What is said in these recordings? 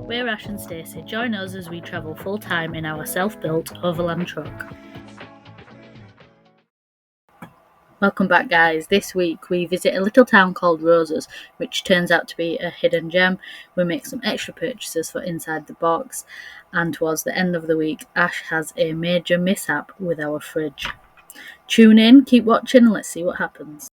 We're Ash and Stacey. Join us as we travel full-time in our self-built Overland truck. Welcome back, guys. This week we visit a little town called Roses, which turns out to be a hidden gem. We make some extra purchases for inside the box, and towards the end of the week Ash has a major mishap with our fridge. Tune in, keep watching, and let's see what happens.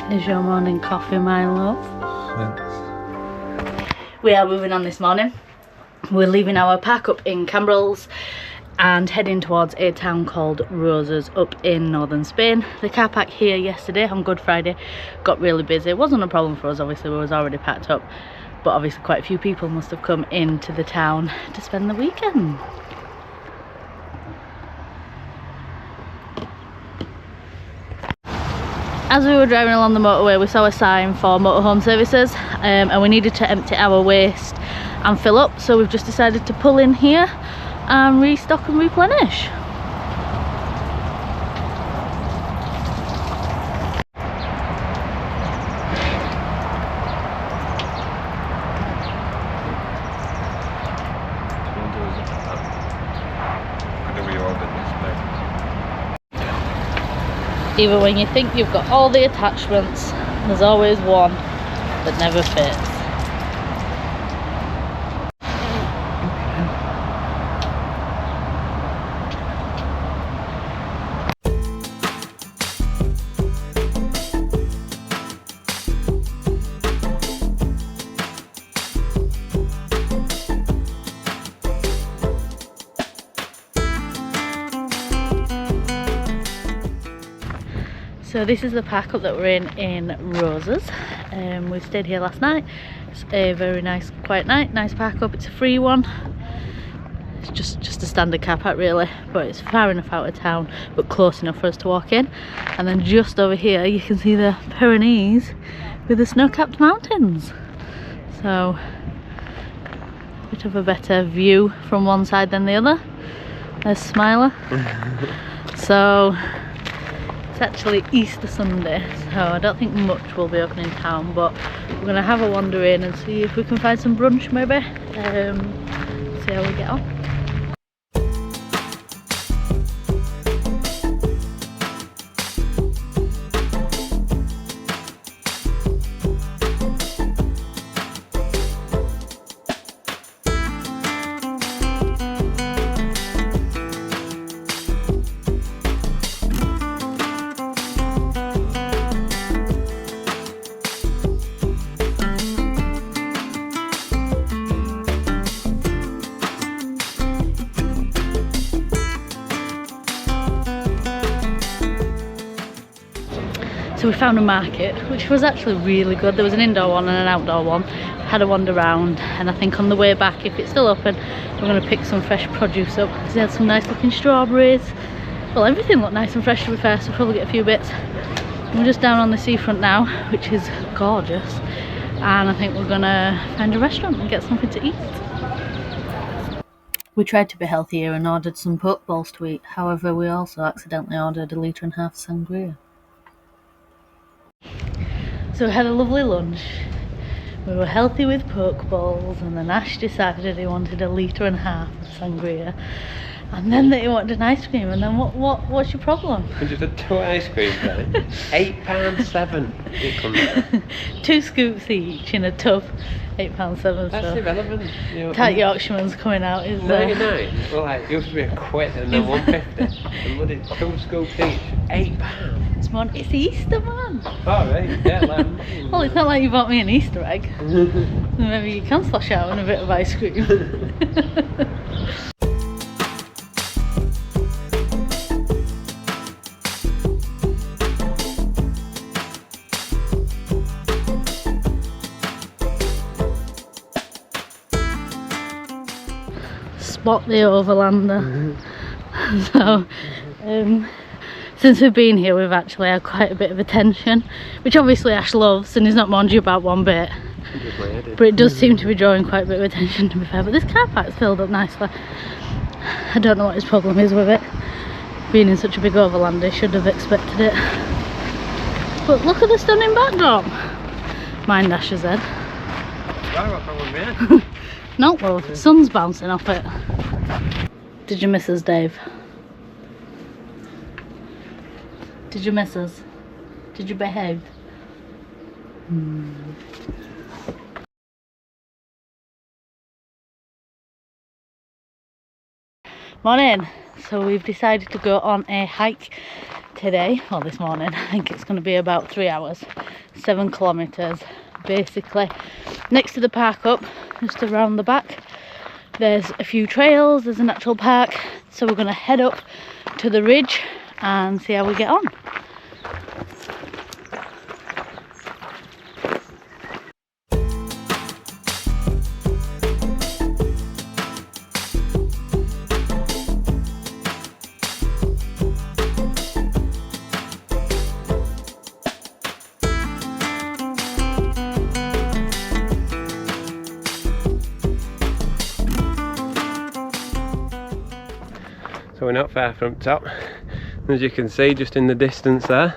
Here's your morning coffee, my love. Thanks. We are moving on this morning. We're leaving our pack up in Campbells and heading towards a town called Roses up in northern Spain. The car park here yesterday on Good Friday got really busy. It wasn't a problem for us, obviously, we was already packed up, but obviously quite a few people must have come into the town to spend the weekend. As we were driving along the motorway, we saw a sign for motorhome services, and we needed to empty our waste and fill up, so we've just decided to pull in here and restock and replenish. Even when you think you've got all the attachments, there's always one that never fits. So this is the pack up that we're in Roses. We stayed here last night. It's a very nice quiet night, nice pack up. It's a free one. It's just a standard car park really, but it's far enough out of town but close enough for us to walk in. And then just over here you can see the Pyrenees with the snow-capped mountains. So a bit of a better view from one side than the other. There's Smiler. So it's actually Easter Sunday, so I don't think much will be open in town, but we're going to have a wander in and see if we can find some brunch maybe, see how we get on. So we found a market, which was actually really good. There was an indoor one and an outdoor one. Had a wander around, and I think on the way back, if it's still open, we're going to pick some fresh produce up, because they had some nice looking strawberries. Well, everything looked nice and fresh to be fair, so we'll probably get a few bits. We're just down on the seafront now, which is gorgeous, and I think we're going to find a restaurant and get something to eat. We tried to be healthier and ordered some poke bowls to eat. However, we also accidentally ordered 1.5 litres of sangria. So we had a lovely lunch. We were healthy with poke bowls, and then Ash decided he wanted 1.5 litres of sangria. And then that you wanted an ice cream, and then what's your problem? We just had 2 ice creams then. £8.7 it comes out. 2 scoops each in a tub, £8.7. That's irrelevant. You know, Cat Yorkshireman's coming out, is 99. Well, like, it used to be a quid and then 150. And what did 2 scoops each? £8. It's Easter, man. Oh, right. Yeah, Well, it's not like you bought me an Easter egg. Maybe you can splash out on a bit of ice cream. Spot the Overlander. So, since we've been here, we've actually had quite a bit of attention, which obviously Ash loves, and he's not mourned you about one bit. But it does seem to be drawing quite a bit of attention, to be fair. But this car park's filled up nicely. I don't know what his problem is with it. Being in such a big Overland, he should have expected it. But look at the stunning backdrop. Mind Ash's head. No, well, the sun's bouncing off it. Did you miss us, Dave? Did you miss us? Did you behave? Morning. So we've decided to go on a hike today, well this morning. I think it's going to be about 3 hours, 7 kilometres. Basically next to the park up, just around the back, there's a few trails, there's a natural park, so we're going to head up to the ridge and see how we get on. So we're not far from top. As you can see just in the distance there,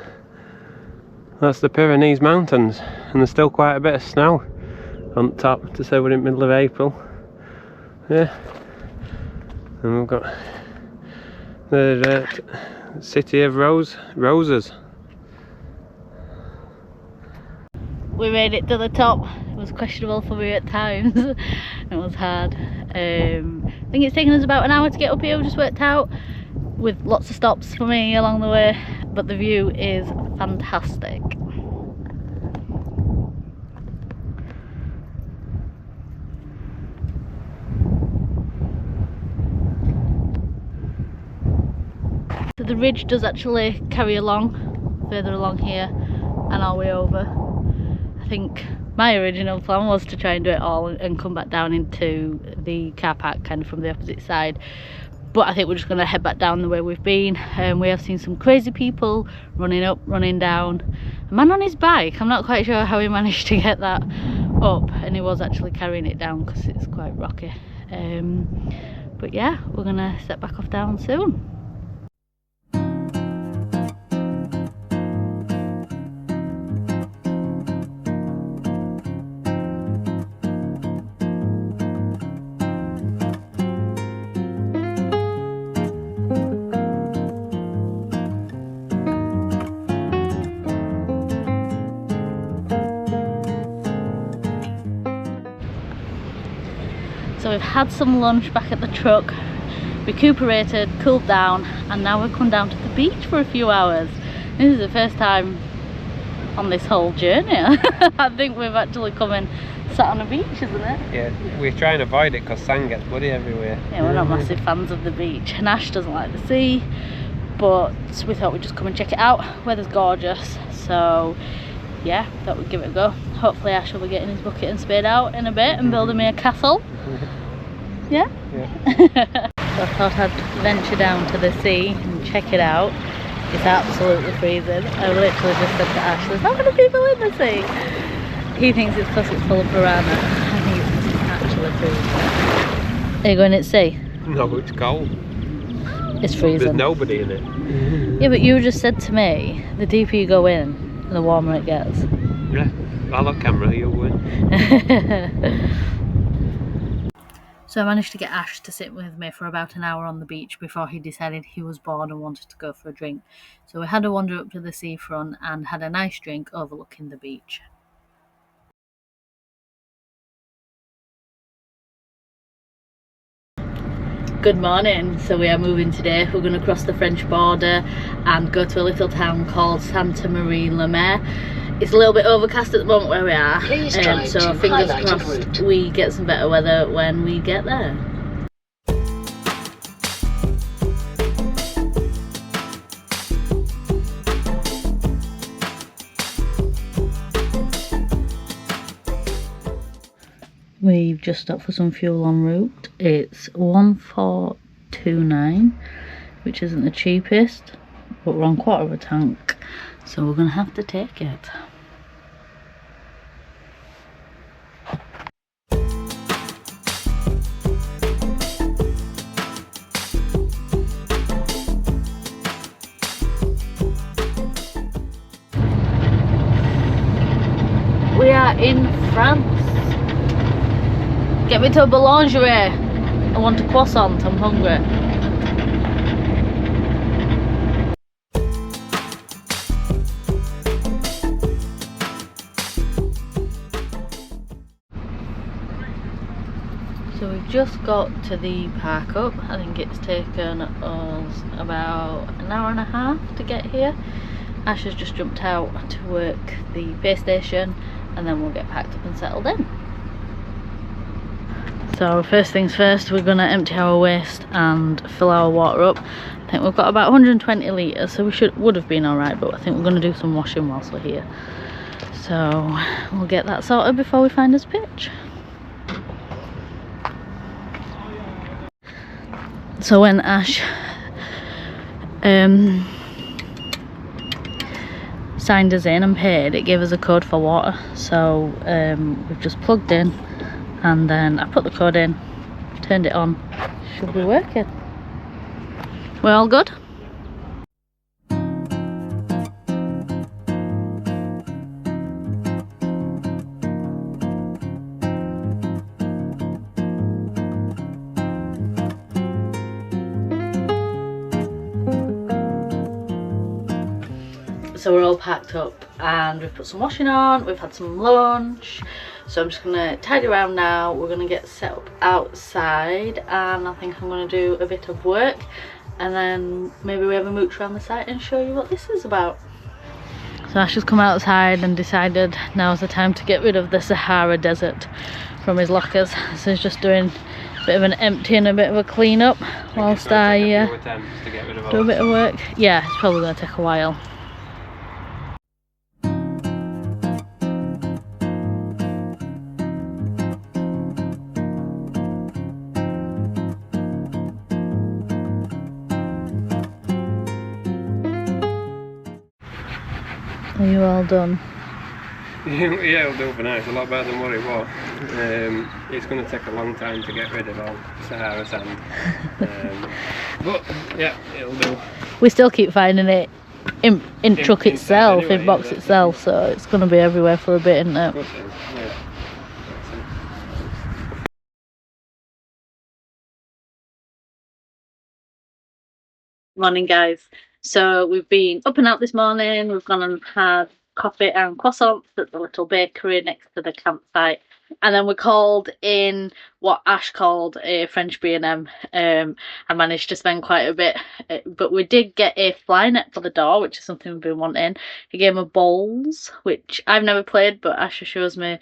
that's the Pyrenees Mountains, and there's still quite a bit of snow on top to say we're in the middle of April. Yeah, and we've got the city of roses. We made it to the top. It was questionable for me at times. It was hard. I think it's taken us about an hour to get up here. We just worked out, with lots of stops for me along the way, but the view is fantastic. So the ridge does actually carry along further along here and our way over. I think my original plan was to try and do it all and come back down into the car park kind of from the opposite side, but I think we're just going to head back down the way we've been. We have seen some crazy people running up, running down. A man on his bike, I'm not quite sure how he managed to get that up, and he was actually carrying it down because it's quite rocky. But yeah, we're going to set back off down soon. So we've had some lunch back at the truck, recuperated, cooled down, and now we've come down to the beach for a few hours. This is the first time on this whole journey. I think we've actually come and sat on a beach, isn't it? Yeah, we try and avoid it because sand gets bloody everywhere. Yeah, we're not massive fans of the beach. And Ash doesn't like the sea, but we thought we'd just come and check it out. Weather's gorgeous, so yeah, thought we'd give it a go. Hopefully Ash will be getting his bucket and spade out in a bit and building me a castle. Yeah? Yeah. So I thought I'd venture down to the sea and check it out. It's absolutely freezing. I literally just said to Ash, there's not many people in the sea. He thinks it's because it's full of piranha. I think it's actually freezing. Are you going at sea? No, it's cold. It's freezing. There's nobody in it. Yeah, but you just said to me, the deeper you go in, the warmer it gets. Yeah, I love camera, you'll win. So I managed to get Ash to sit with me for about an hour on the beach before he decided he was bored and wanted to go for a drink. So we had a wander up to the seafront and had a nice drink overlooking the beach. Good morning. So we are moving today. We're going to cross the French border and go to a little town called Santa Marie-la-Mer. It's a little bit overcast at the moment where we are, so fingers crossed we get some better weather when we get there. We've just stopped for some fuel en route. It's 1.429, which isn't the cheapest, but we're on quarter of a tank, so we're going to have to take it. We are in France. Get me to a boulangerie. I want a croissant, I'm hungry. So we've just got to the park up. I think it's taken us about an hour and a half to get here. Ash has just jumped out to work the pay station and then we'll get packed up and settled in. So first things first, we're going to empty our waste and fill our water up. I think we've got about 120 litres, so we would have been alright, but I think we're going to do some washing whilst we're here. So we'll get that sorted before we find us a pitch. So when Ash signed us in and paid, it gave us a code for water. So we've just plugged in and then I put the code in, turned it on, should be working. We're all good? So we're all packed up and we've put some washing on, we've had some lunch. So I'm just going to tidy around now. We're going to get set up outside and I think I'm going to do a bit of work and then maybe we have a mooch around the site and show you what this is about. So Ash has come outside and decided now's the time to get rid of the Sahara Desert from his lockers. So he's just doing a bit of an empty and a bit of a clean up whilst I do a bit of work. Yeah, it's probably going to take a while. Are you all done? Yeah, it'll do for now. It's a lot better than what it was. It's going to take a long time to get rid of all Sahara sand. But yeah, it'll do. We still keep finding it in truck itself, anyway, in box itself, so it's going to be everywhere for a bit, isn't it? Yeah. Morning guys. So we've been up and out this morning. We've gone and had coffee and croissants at the little bakery next to the campsite, and then we called in what Ash called a French B&M. I managed to spend quite a bit, but we did get a fly net for the door, which is something we've been wanting. A game of bowls, which I've never played, but Ash assures me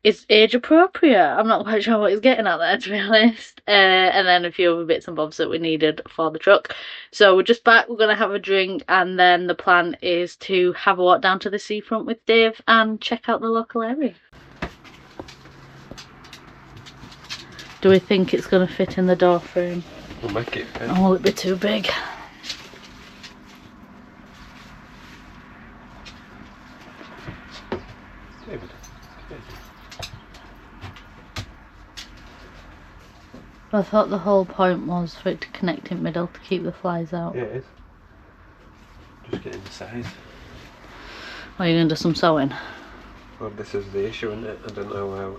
is age appropriate. I'm not quite sure what he's getting at there, to be honest. And then a few other bits and bobs that we needed for the truck. So we're just back, we're going to have a drink, and then the plan is to have a walk down to the seafront with Dave and check out the local area. Do we think it's going to fit in the door frame? We'll make it fit. Or will it be too big? David. I thought the whole point was for it to connect in middle to keep the flies out. Yeah, it is. Just getting the size. Are you going to do some sewing? Well, this is the issue, isn't it? I don't know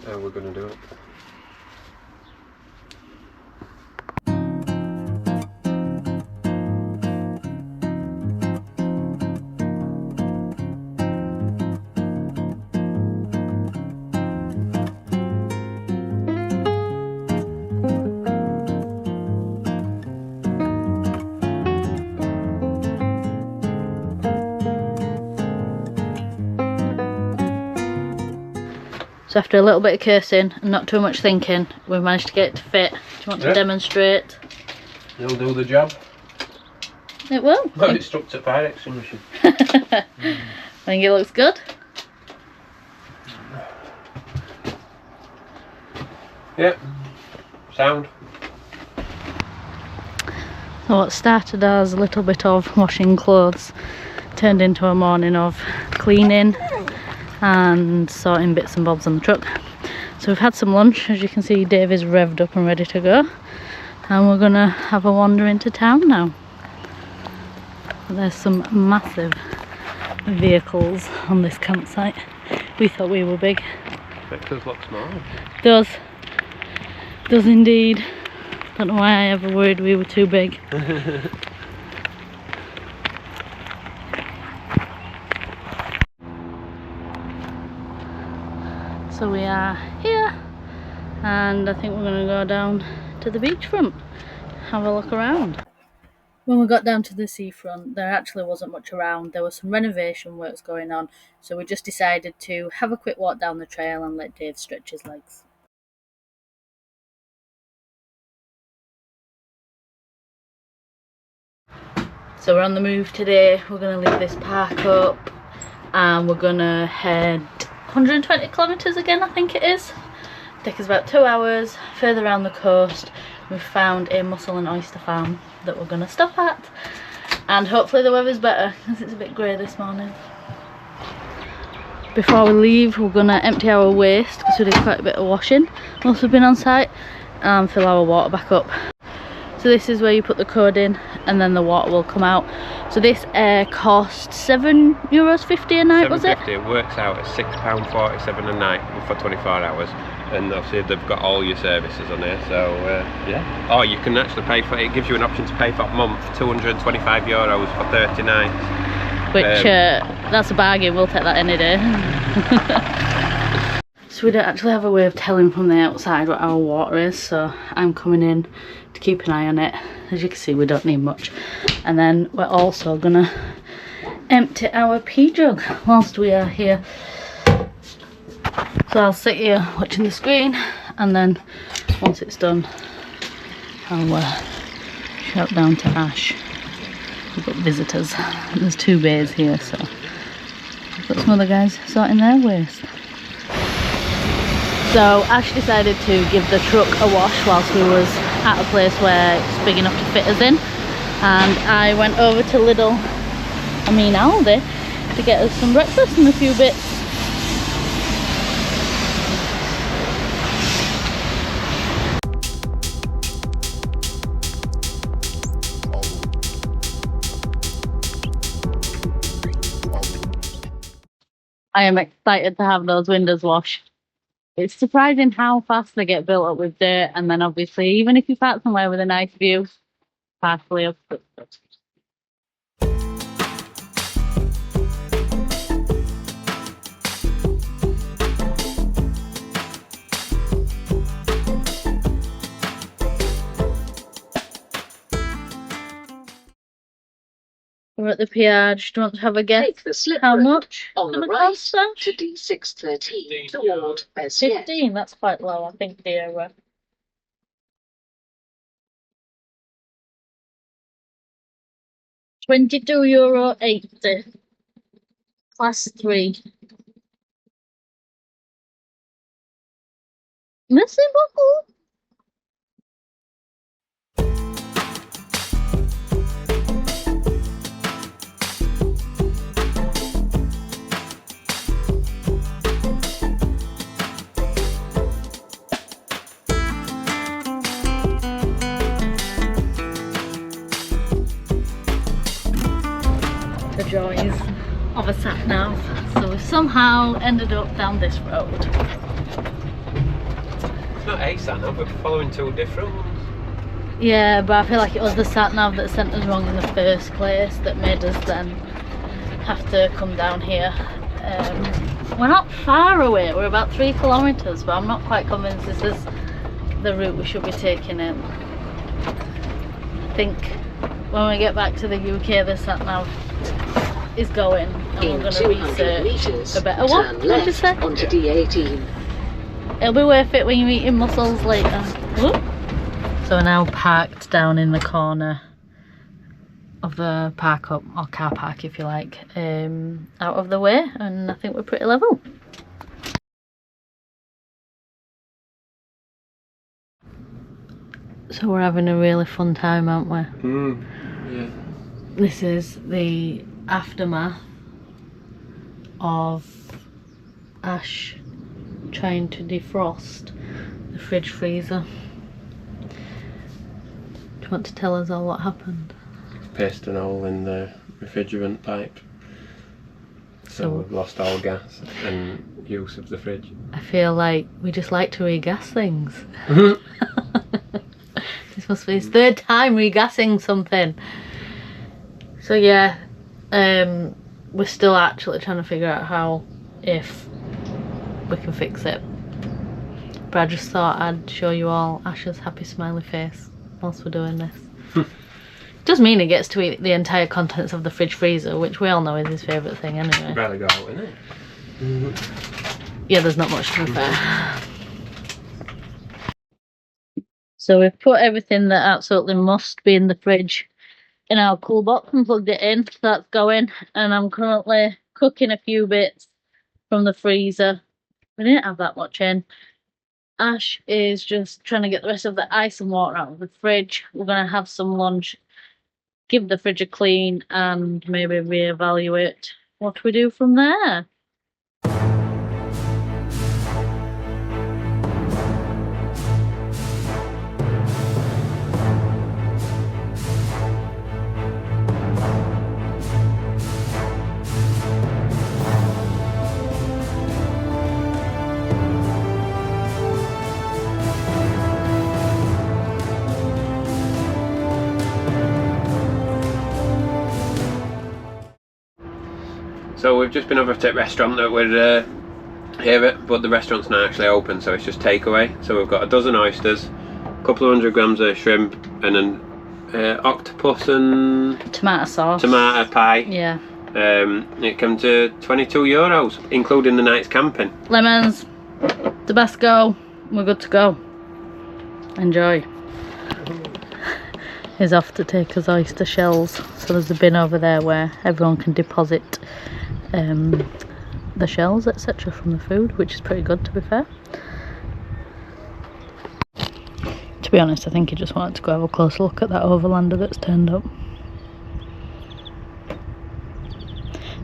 how we're going to do it. So after a little bit of cursing and not too much thinking, we managed to get it to fit. Do you want to demonstrate? It'll do the job. It will. Well, it's stuck to fire extinguisher. I think it looks good. Yep. Sound. So what started as a little bit of washing clothes turned into a morning of cleaning and sorting bits and bobs on the truck. So we've had some lunch. As you can see, Dave is revved up and ready to go, and we're gonna have a wander into town now. There's some massive vehicles on this campsite. We thought we were big. It look small. Does indeed. Don't know why I ever worried we were too big. So we are here, and I think we're going to go down to the beachfront, have a look around. When we got down to the seafront, there actually wasn't much around. There was some renovation works going on, so we just decided to have a quick walk down the trail and let Dave stretch his legs. So we're on the move today. We're going to leave this park up and we're going to head 120 kilometres again, I think it is. Take us about 2 hours further around the coast. We've found a mussel and oyster farm that we're going to stop at, and hopefully the weather's better because it's a bit grey this morning. Before we leave, we're going to empty our waste because we did quite a bit of washing once we've been on site, and fill our water back up. So this is where you put the code in and then the water will come out. So this cost €7.50 a night, was it? $7.50. It works out at £6.47 a night for 24 hours. And obviously they've got all your services on here, so yeah. Oh, you can actually pay for it. Gives you an option to pay for a month, €225 for 30 nights. Which, that's a bargain, we'll take that any day. So we don't actually have a way of telling from the outside what our water is, so I'm coming in to keep an eye on it. As you can see, we don't need much. And then we're also gonna empty our pea jug whilst we are here. So I'll sit here watching the screen, and then once it's done, I'll shout down to Ash. We've got visitors. There's 2 bays here, so we've got some other guys sorting their waste. So Ash decided to give the truck a wash whilst we was at a place where it's big enough to fit us in, and I went over to Aldi to get us some breakfast and a few bits. I am excited to have those windows washed. It's surprising how fast they get built up with dirt, and then obviously even if you park somewhere with a nice view, partially up. We're at the peage. Do you want to have a guess? Take the slip How road much? on the right to D613 toward SN. 15, that's quite low, I think, dear. €22.80. Class 3. Merci beaucoup. The joys of a sat nav. So we've somehow ended up down this road. It's not a sat nav, we're following 2 different ones. Yeah, but I feel like it was the sat nav that sent us wrong in the first place that made us then have to come down here. We're not far away, we're about 3 kilometres, but I'm not quite convinced this is the route we should be taking in. I think when we get back to the UK, the sat nav is going, and we're going to research a better one. Turn left onto D18. It'll be worth it when you're eating mussels later. Whoop. So we're now parked down in the corner of the park up, or car park if you like, out of the way, and I think we're pretty level. So we're having a really fun time, aren't we? Yeah. This is the aftermath of Ash trying to defrost the fridge freezer. Do you want to tell us all what happened? Pierced an hole in the refrigerant pipe. So we've lost all gas and use of the fridge. I feel like we just like to regas things. This must be his third time regassing something. So yeah, we're still actually trying to figure out if we can fix it. But I just thought I'd show you all Ash's happy smiley face whilst we're doing this. Does mean he gets to eat the entire contents of the fridge freezer, which we all know is his favourite thing anyway. Better go out, innit? Yeah, there's not much to be fair. So we've put everything that absolutely must be in the fridge in our cool box and plugged it in, so that's going. And I'm currently cooking a few bits from the freezer. We didn't have that much in. Ash is just trying to get the rest of the ice and water out of the fridge. We're going to have some lunch, give the fridge a clean, and maybe reevaluate what we do from there. So we've just been over to a restaurant that we're here at, but the restaurant's not actually open, so it's just takeaway. So we've got a dozen oysters, a couple of 100 grams of shrimp, and an octopus and Tomato sauce. Tomato pie. Yeah. It comes to €22, including the night's camping. Lemons, Tabasco, we're good to go. Enjoy. He's off to take us oyster shells, so there's a bin over there where everyone can deposit the shells etc from the food, which is pretty good to be fair. To be honest, I think he just wanted to go have a close look at that Overlander that's turned up.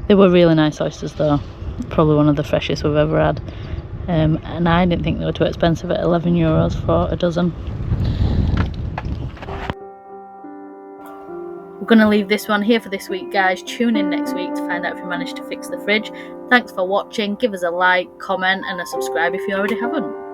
They were really nice oysters though, probably one of the freshest we've ever had, and I didn't think they were too expensive at €11 for a dozen. We're going to leave this one here for this week, guys. Tune in next week to find out if we managed to fix the fridge. Thanks for watching. Give us a like, comment and a subscribe if you already haven't.